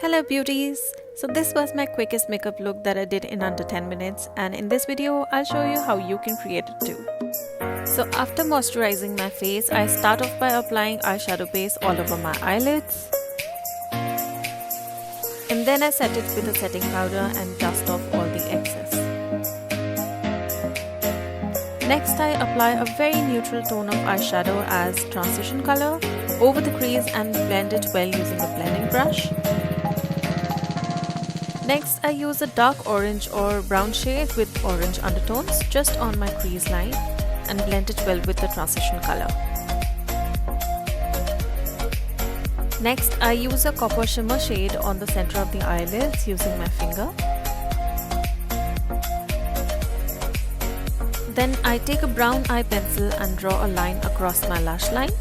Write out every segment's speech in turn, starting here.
Hello beauties! So this was my quickest makeup look that I did in under 10 minutes, and in this video I'll show you how you can create it too. So after moisturizing my face, I start off by applying eyeshadow base all over my eyelids. And then I set it with a setting powder and dust off all the excess. Next I apply a very neutral tone of eyeshadow as transition color over the crease and blend it well using a blending brush. Next, I use a dark orange or brown shade with orange undertones just on my crease line and blend it well with the transition color. Next, I use a copper shimmer shade on the center of the eyelids using my finger. Then I take a brown eye pencil and draw a line across my lash line.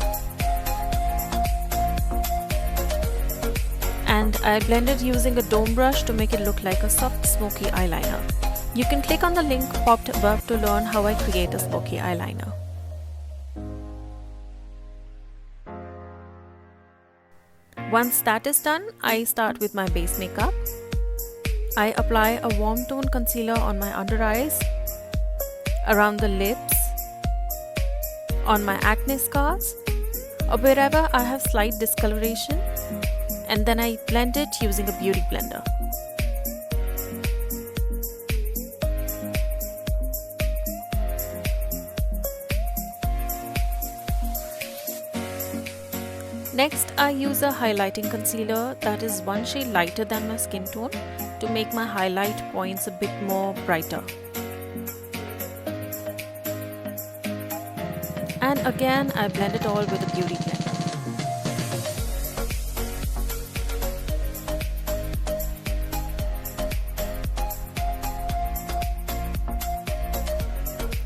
And I blend it using a dome brush to make it look like a soft smoky eyeliner. You can click on the link popped above to learn how I create a smoky eyeliner. Once that is done, I start with my base makeup. I apply a warm tone concealer on my under eyes, around the lips, on my acne scars, or wherever I have slight discoloration. And then I blend it using a beauty blender. Next, I use a highlighting concealer that is one shade lighter than my skin tone to make my highlight points a bit more brighter. And again, I blend it all with a beauty blender.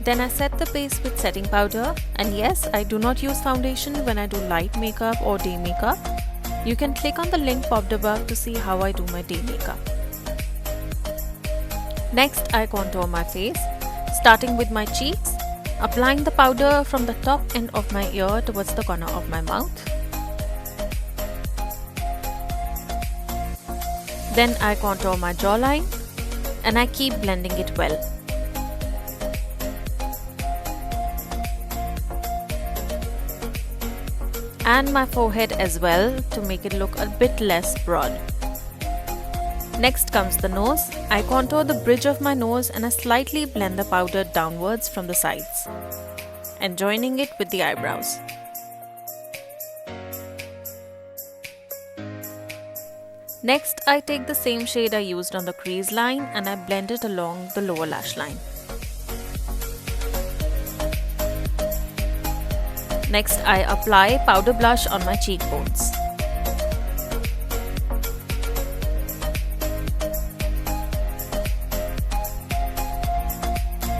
Then I set the base with setting powder, and yes, I do not use foundation when I do light makeup or day makeup. You can click on the link popped above to see how I do my day makeup. Next, I contour my face, starting with my cheeks, applying the powder from the top end of my ear towards the corner of my mouth. Then I contour my jawline, and I keep blending it well. And my forehead as well to make it look a bit less broad. Next comes the nose. I contour the bridge of my nose and I slightly blend the powder downwards from the sides and joining it with the eyebrows. Next, I take the same shade I used on the crease line and I blend it along the lower lash line. Next, I apply powder blush on my cheekbones.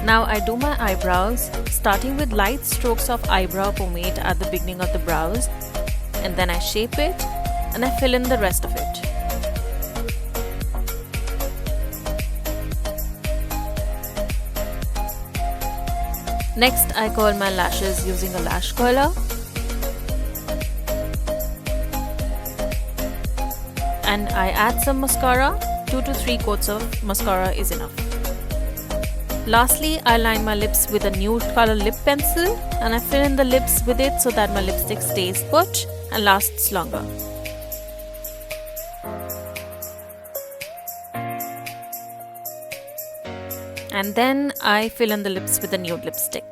Now I do my eyebrows, starting with light strokes of eyebrow pomade at the beginning of the brows, and then I shape it and I fill in the rest of it. Next, I curl my lashes using a lash curler. And I add some mascara. 2 to 3 coats of mascara is enough. Lastly, I line my lips with a nude color lip pencil and I fill in the lips with it so that my lipstick stays put and lasts longer. And then I fill in the lips with a nude lipstick.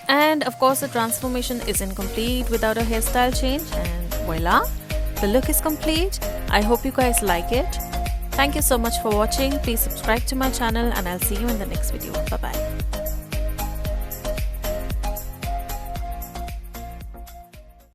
And of course the transformation isn't complete without a hairstyle change, and voila, the look is complete. I hope you guys like it. Thank you so much for watching. Please subscribe to my channel and I'll see you in the next video. Bye bye.